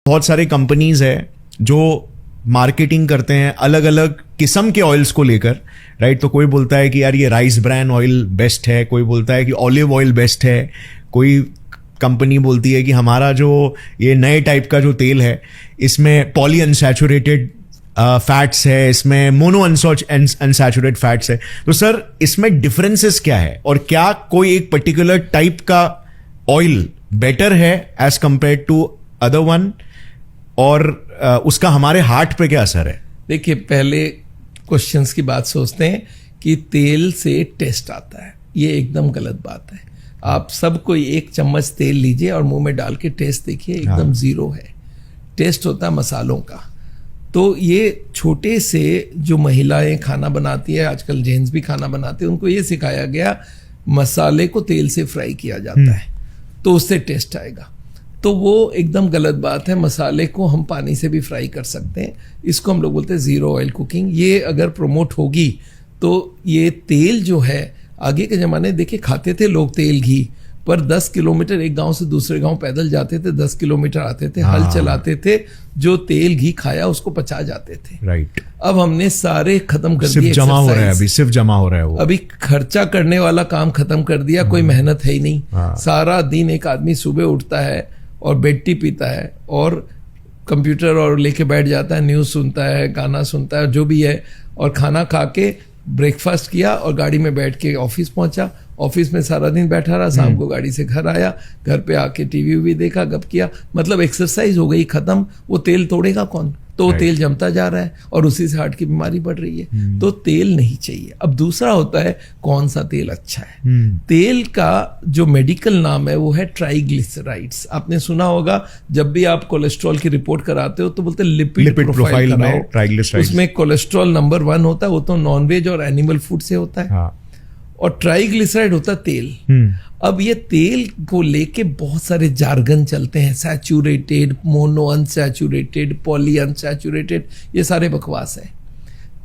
बहुत सारे कंपनीज है जो मार्केटिंग करते हैं अलग अलग किस्म के ऑयल्स को लेकर, राइट। तो कोई बोलता है कि यार ये राइस ब्रान ऑयल बेस्ट है, कोई बोलता है कि ऑलिव ऑयल बेस्ट है, कोई कंपनी बोलती है कि हमारा जो ये नए टाइप का जो तेल है इसमें पॉली अनसैचुरेटेड फैट्स है, इसमें मोनो अनसैचुरेटेड फैट्स है। तो सर इसमें डिफरेंसेस क्या है, और क्या कोई एक पर्टिकुलर टाइप का ऑयल बेटर है as compare to other one, और उसका हमारे हार्ट पे क्या असर है? देखिए, पहले क्वेश्चंस की बात सोचते हैं कि तेल से टेस्ट आता है, ये एकदम गलत बात है। आप सब कोई एक चम्मच तेल लीजिए और मुंह में डाल के टेस्ट देखिए, एकदम जीरो है। टेस्ट होता है मसालों का। तो ये छोटे से जो महिलाएं खाना बनाती है, आजकल जेंट्स भी खाना बनाते हैं, उनको ये सिखाया गया मसाले को तेल से फ्राई किया जाता है तो उससे टेस्ट आएगा। तो वो एकदम गलत बात है। मसाले को हम पानी से भी फ्राई कर सकते हैं, इसको हम लोग बोलते हैं जीरो ऑयल कुकिंग। ये अगर प्रमोट होगी तो ये तेल जो है, आगे के ज़माने देखिए खाते थे लोग तेल घी, पर 10 किलोमीटर एक गांव से दूसरे गांव पैदल जाते थे, 10 किलोमीटर आते थे, हल चलाते थे, जो तेल घी खाया उसको पचा जाते थे। राइट। अब हमने सारे खत्म कर दिए, सिर्फ जमा हो रहा है, अभी सिर्फ जमा हो रहा है वो। अभी खर्चा करने वाला काम खत्म कर दिया, कोई मेहनत है ही नहीं। सारा दिन एक आदमी सुबह उठता है और बेड टी पीता है और कंप्यूटर और लेके बैठ जाता है, न्यूज़ सुनता है, गाना सुनता है, जो भी है, और खाना खा के ब्रेकफास्ट किया और गाड़ी में बैठ के ऑफिस पहुंचा, ऑफिस में सारा दिन बैठा रहा, शाम को गाड़ी से घर आया, घर पे आके टीवी भी देखा, गप किया, मतलब एक्सरसाइज हो गई खत्म। वो तेल तोड़ेगा कौन? तो तेल जमता जा रहा है और उसी से हार्ट की बीमारी बढ़ रही है। तो तेल नहीं चाहिए। अब दूसरा होता है कौन सा तेल अच्छा है। तेल का जो मेडिकल नाम है वो है ट्राइग्लिसराइड्स। आपने सुना होगा, जब भी आप कोलेस्ट्रॉल की रिपोर्ट कराते हो तो बोलते हैं लिपिड प्रोफाइल में ट्राइग्लिसराइड्स, उसमें कोलेस्ट्रॉल नंबर 1 होता है, वो तो नॉनवेज और एनिमल फूड से होता है। और ट्राइग्लिसराइड होता है तेल। अब ये तेल को लेके बहुत सारे जार्गन चलते हैं, saturated, mono unsaturated, poly unsaturated, ये सारे बकवास है।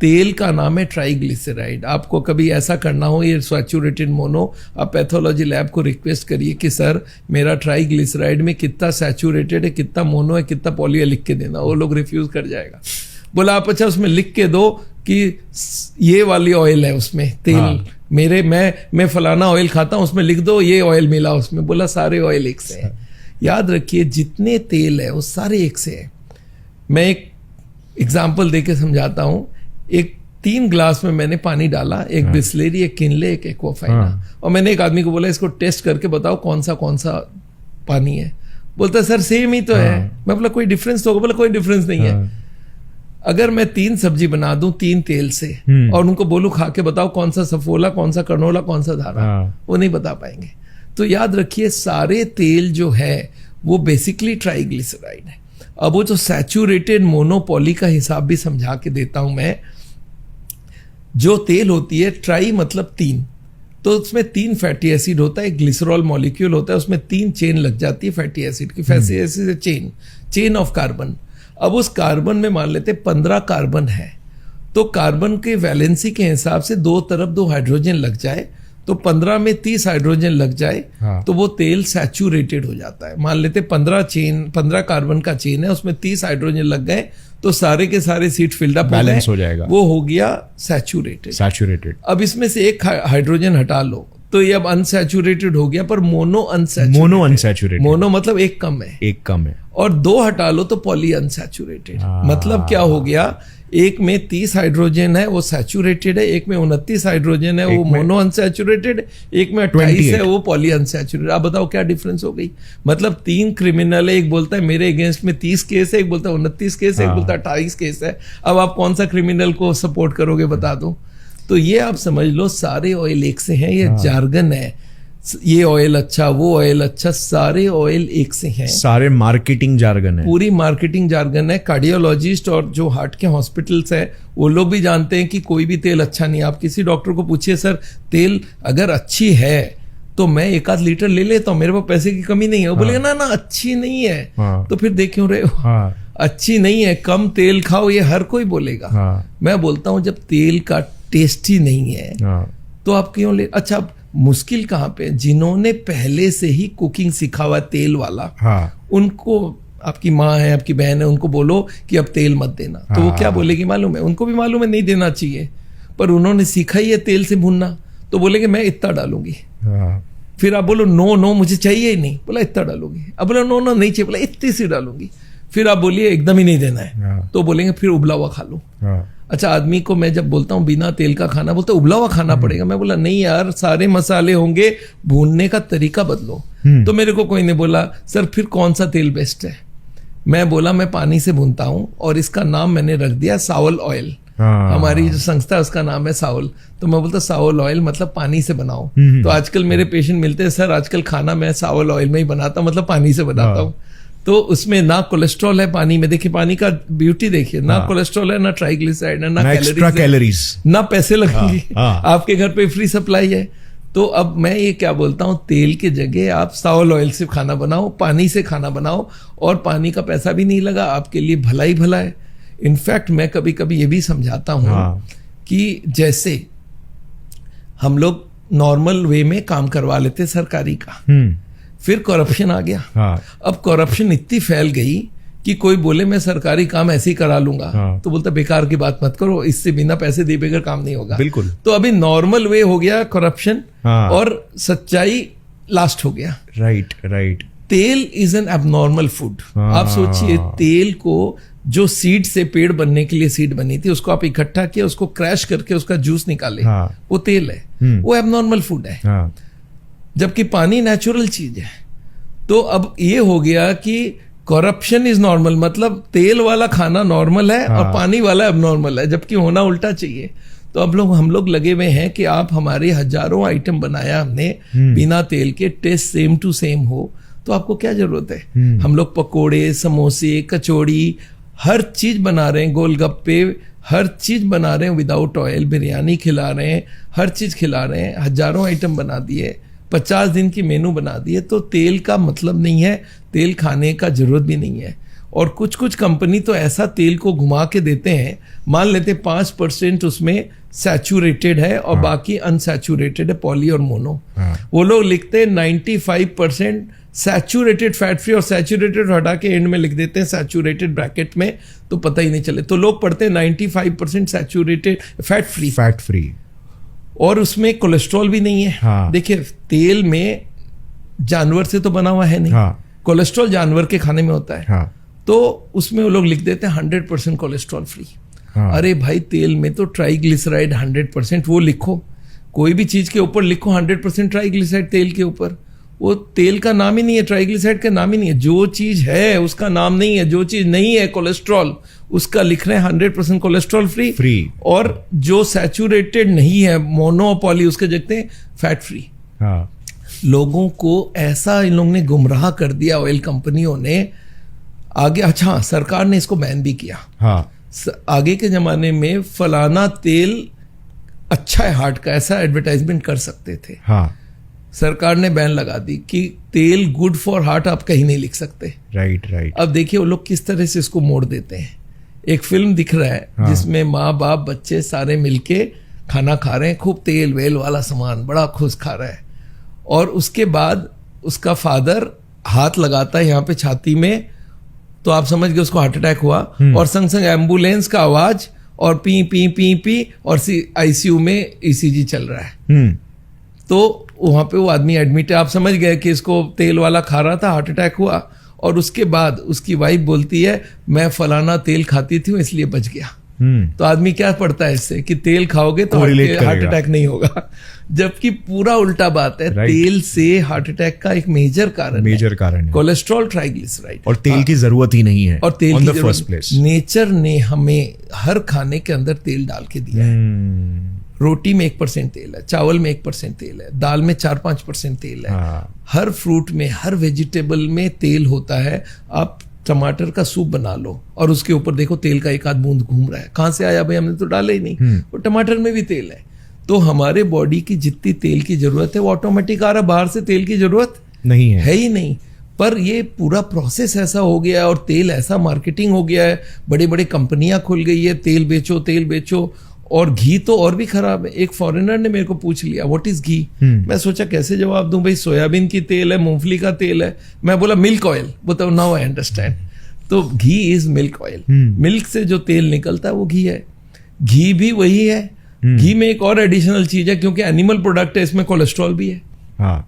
तेल का नाम है ट्राइग्लिसराइड। आपको कभी ऐसा करना हो ये सैचुरेटेड मोनो, आप पैथोलॉजी लैब को रिक्वेस्ट करिए कि सर मेरा ट्राइग्लिसराइड में कितना सैचुरेटेड है, कितना मोनो है, कितना पॉली है, लिख के देना। वो लोग रिफ्यूज कर जाएगा। बोला आप अच्छा उसमें लिख के दो कि ये वाली ऑयल है उसमें तेल, मेरे मैं फलाना ऑयल खाता हूं, उसमें लिख दो ये ऑयल मिला उसमें। बोला सारे ऑयल एक से हैं। याद रखिए जितने तेल है वो सारे एक से हैं। मैं एक एग्जांपल देके समझाता हूं। एक 3 ग्लास में मैंने पानी डाला, एक बिस्लेरी, एक किनले, एक एक्वाफाइना, और मैंने एक आदमी को बोला इसको टेस्ट करके बताओ कौन सा पानी है। बोलता सर सेम ही तो है। मैं बोला कोई डिफरेंस तो होगा? बोला कोई डिफरेंस नहीं है। अगर मैं 3 सब्जी बना दूं 3 तेल से और उनको बोलूं खा के बताओ कौन सा सफोला, कौन सा कनोला, कौन सा धारा, वो नहीं बता पाएंगे। तो याद रखिए सारे तेल जो है वो बेसिकली ट्राइग्लिसराइड है। अब वो जो सैचुरेटेड मोनोपॉली का हिसाब भी समझा के देता हूं मैं। जो तेल होती है, ट्राई मतलब 3, तो उसमें 3 फैटी एसिड होता है, ग्लिसरॉल मॉलिक्यूल होता है, उसमें 3 चेन लग जाती है फैटी एसिड की। Fatty acid chain of carbon. अब उस कार्बन में मान लेते 15 कार्बन है, तो कार्बन के वैलेंसी के हिसाब से 2 तरफ 2 हाइड्रोजन लग जाए, तो 15 में 30 हाइड्रोजन लग जाए, तो वो तेल सैचुरेटेड हो जाता है। मान लेते 15 कार्बन का चेन है, उसमें 30 हाइड्रोजन लग गए, तो सारे के सारे सीट फिल्ड अप बैलेंस हो जाएगा, वो हो गया सैचुरेटेड। अब इसमें से एक हाइड्रोजन हटा लो तो ये अब अनसैचुरेटेड हो गया, पर मोनो अनसैचुरेटेड। मोनो मतलब एक कम है, और 2 हटा लो तो पॉली अनसैचुरेटेड। मतलब क्या हो गया, एक में 30 हाइड्रोजन है वो सैचुरेटेड है, एक में 29 हाइड्रोजन है वो मोनो अनसैचुरेटेड, एक में 28 है वो पॉली अनसैचुरेटेड। आप बताओ क्या डिफरेंस हो गई? मतलब 3 क्रिमिनल है, एक बोलता है मेरे अगेंस्ट में 30 केस है, एक बोलता है 29 केस है, एक बोलता है 28 केस है। अब आप कौन सा क्रिमिनल को सपोर्ट करोगे बता दो। तो ये आप समझ लो सारे ऑयल एक से हैं। ये जार्गन है, ये ऑयल अच्छा, वो ऑयल अच्छा, सारे ऑयल एक से हैं। सारे मार्केटिंग जार्गन है, पूरी मार्केटिंग जार्गन है। कार्डियोलॉजिस्ट और जो हार्ट के हॉस्पिटल्स हैं वो लोग भी जानते हैं कि कोई भी तेल अच्छा नहीं। आप किसी डॉक्टर को पूछिए सर तेल अगर अच्छी है तो मैं 1 आध लीटर ले लेता हूँ, मेरे पास पैसे की कमी नहीं है। वो बोलेगा ना अच्छी नहीं है, तो फिर देख क्यों रहे हो? अच्छी नहीं है, कम तेल खाओ, ये हर कोई बोलेगा। मैं बोलता हूँ जब तेल का टेस्ट ही नहीं है तो आप क्यों ले? अच्छा मुश्किल कहाँ पे? जिन्होंने पहले से ही कुकिंग सीखा हुआ तेल वाला, उनको आपकी माँ है, आपकी बहन है, उनको बोलो कि अब तेल मत देना, तो वो क्या बोलेगी मालूम है? उनको भी मालूम है नहीं देना चाहिए, पर उन्होंने सीखा ही है तेल से भूनना, तो बोलेंगे मैं इतना डालूंगी। फिर आप बोलो नो नो मुझे चाहिए ही नहीं, बोला इतना डालूंगी। अब बोला नो नो नहीं चाहिए, बोला इतनी सी डालूंगी। फिर आप बोलिए एकदम ही नहीं देना है, तो बोलेंगे फिर उबला हुआ खा लो। अच्छा, आदमी को मैं जब बोलता हूँ बिना तेल का खाना, बोलते उबला हुआ खाना पड़ेगा। मैं बोला नहीं यार, सारे मसाले होंगे, भूनने का तरीका बदलो। तो मेरे को कोई ने बोला सर फिर कौन सा तेल बेस्ट है? मैं बोला मैं पानी से भूनता हूँ और इसका नाम मैंने रख दिया सावल ऑयल। हमारी जो संस्था है उसका नाम है सावल। तो मैं बोलता सावल ऑयल मतलब पानी से बनाओ। तो आजकल मेरे पेशेंट मिलते हैं, सर आजकल खाना मैं सावल ऑयल में ही बनाता हूँ, मतलब पानी से बनाता हूँ। तो उसमें ना कोलेस्ट्रॉल है पानी में, देखिए पानी का ब्यूटी देखिए, ना कोलेस्ट्रॉल है, ना ट्राइग्लिसराइड है, ना कैलोरीज, ना पैसे लगेंगे, आपके घर पे फ्री सप्लाई है। तो अब मैं ये क्या बोलता हूँ, तेल के जगह आप सावल ऑयल से खाना बनाओ, पानी से खाना बनाओ, और पानी का पैसा भी नहीं लगा, आपके लिए भला ही भला है। इनफैक्ट मैं कभी कभी ये भी समझाता हूँ कि जैसे हम लोग नॉर्मल वे में काम करवा लेते सरकारी का, फिर करप्शन आ गया। अब करप्शन इतनी फैल गई कि कोई बोले मैं सरकारी काम ऐसे ही करा लूंगा, तो बोलता बेकार की बात मत करो, इससे बिना पैसे दिए बगैर काम नहीं होगा। बिल्कुल। तो अभी नॉर्मल वे हो गया करप्शन, और सच्चाई लास्ट हो गया। Right right. तेल इज एन एबनॉर्मल फूड। आप सोचिए, तेल को जो सीड से पेड़ बनने के लिए सीड बनी थी, उसको आप इकट्ठा किया, उसको क्रैश करके उसका जूस निकाले, वो तेल है, वो एबनॉर्मल फूड है। जबकि पानी नेचुरल चीज है। तो अब ये हो गया कि करप्शन इज नॉर्मल, मतलब तेल वाला खाना नॉर्मल है और पानी वाला एबनॉर्मल है, जबकि होना उल्टा चाहिए। तो अब हम लोग लगे हुए हैं कि आप हमारे हजारों आइटम बनाया हमने बिना तेल के, टेस्ट सेम टू सेम हो, तो आपको क्या जरूरत है? हम लोग पकोड़े, समोसे, कचौड़ी, हर चीज बना रहे हैं, गोलगप्पे, हर चीज बना रहे हैं विदाउट ऑयल, बिरयानी खिला रहे हैं, हर चीज खिला रहे हैं, हजारों आइटम बना दिए, 50 दिन की मेनू बना दिए। तो तेल का मतलब नहीं है, तेल खाने का जरूरत भी नहीं है। और कुछ कुछ कंपनी तो ऐसा तेल को घुमा के देते हैं, मान लेते 5% उसमें सैचुरेटेड है और बाकी अनसैचुरेटेड है, पॉली और मोनो। वो लोग लिखते हैं 95% सैचुरेटेड फैट फ्री, और सैचुरेटेड हटा के एंड में लिख देते हैं सैचुरेटेड ब्रैकेट में, तो पता ही नहीं चले। तो लोग पढ़ते हैं 95% सैचुरेटेड फैट फ्री, और उसमें कोलेस्ट्रॉल भी नहीं है। देखिए तेल में जानवर से तो बना हुआ है नहीं, कोलेस्ट्रॉल जानवर के खाने में होता है, तो उसमें वो लोग लिख देते हैं 100% कोलेस्ट्रॉल फ्री। अरे भाई, तेल में तो ट्राइग्लिसराइड 100%, वो लिखो, कोई भी चीज के ऊपर लिखो 100% ट्राइग्लिसराइड तेल के ऊपर, वो तेल का नाम ही नहीं है, ट्राइग्लिसराइड का नाम ही नहीं है। जो चीज है उसका नाम नहीं है, जो चीज नहीं है कोलेस्ट्रॉल उसका लिख रहे हैं 100% कोलेस्ट्रॉल फ्री, और जो सैचुरेटेड नहीं है, मोनो पॉली, उसके जगते हैं फैट फ्री। लोगों को ऐसा इन लोगों ने गुमराह कर दिया, ऑयल कंपनियों ने आगे। अच्छा, सरकार ने इसको बैन भी किया। आगे के जमाने में फलाना तेल अच्छा है हार्ट का, ऐसा एडवर्टाइजमेंट कर सकते थे। सरकार ने बैन लगा दी कि तेल गुड फॉर हार्ट आप कहीं नहीं लिख सकते। राइट। अब देखिए वो लोग किस तरह से इसको मोड़ देते हैं। एक फिल्म दिख रहा है जिसमें माँ बाप बच्चे सारे मिलके खाना खा रहे हैं, खूब तेल वेल वाला सामान, बड़ा खुश खा रहा है, और उसके बाद उसका फादर हाथ लगाता है यहाँ पे छाती में, तो आप समझ गए उसको हार्ट अटैक हुआ, और संग संग एम्बुलेंस का आवाज और पी पी पी पी, और आईसीयू में ईसीजी चल रहा है। तो वहां पे वो आदमी एडमिट है, आप समझ गए कि इसको तेल वाला खा रहा था, हार्ट अटैक हुआ। और उसके बाद उसकी वाइफ बोलती है मैं फलाना तेल खाती थी इसलिए बच गया। तो आदमी क्या पढ़ता है इससे कि तेल खाओगे तो हार्ट अटैक नहीं होगा, जबकि पूरा उल्टा बात है। तेल से हार्ट अटैक का एक मेजर कारण है कोलेस्ट्रॉल, ट्राइग्लिसराइड, और तेल की जरूरत ही नहीं है, और तेल की जरूरत नेचर ने हमें हर खाने के अंदर तेल डाल के दिया है। रोटी में 1% तेल है, चावल में 1% तेल है, दाल में 4-5% तेल है, हर फ्रूट में, हर वेजिटेबल में तेल होता है। आप टमाटर का सूप बना लो और उसके ऊपर देखो तेल का एक आध बूंद घूम रहा है, कहां से आया भाई, हमने तो डाला ही नहीं। वो टमाटर में भी तेल है। तो हमारे बॉडी की जितनी तेल की जरूरत है वो ऑटोमेटिक आ रहा, बाहर से तेल की जरूरत नहीं है ही नहीं। पर ये पूरा प्रोसेस ऐसा हो गया है और तेल ऐसा मार्केटिंग हो गया है, बड़ी बड़ी कंपनियां खुल गई है, तेल बेचो तेल बेचो। और घी तो और भी खराब है। एक फॉरेनर ने मेरे को पूछ लिया व्हाट इज घी, मैं सोचा कैसे जवाब दूं भाई, सोयाबीन की तेल है, मूंगफली का तेल है। मैं बोला मिल्क ऑयल, बताओ नाउ आई अंडरस्टैंड। तो घी इज मिल्क ऑयल। मिल्क से जो तेल निकलता है वो घी है। घी भी वही है। घी में एक और एडिशनल चीज है, क्योंकि एनिमल प्रोडक्ट है, इसमें कोलेस्ट्रॉल भी है। हाँ,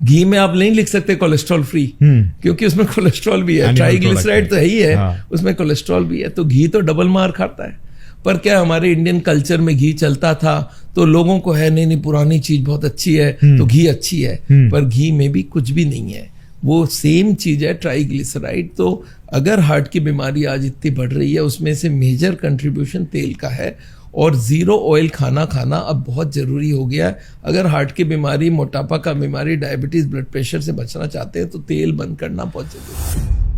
घी में आप नहीं लिख सकते कोलेस्ट्रॉल फ्री, क्योंकि उसमें कोलेस्ट्रॉल भी है। ट्राइग्लिसराइड तो है ही है, हाँ। उसमें कोलेस्ट्रॉल भी है। तो घी तो डबल मार खाता है। पर क्या हमारे इंडियन कल्चर में घी चलता था, तो लोगों को है नहीं पुरानी चीज बहुत अच्छी है, तो घी अच्छी है। पर घी में भी कुछ भी नहीं है, वो सेम चीज है, ट्राइग्लिसराइड। तो अगर हार्ट की बीमारी आज इतनी बढ़ रही है, उसमें से मेजर कंट्रीब्यूशन तेल का है। और जीरो ऑयल खाना अब बहुत जरूरी हो गया है। अगर हार्ट की बीमारी, मोटापा का बीमारी, डायबिटीज, ब्लड प्रेशर से बचना चाहते हैं तो तेल बंद करना बहुत जरूरी है।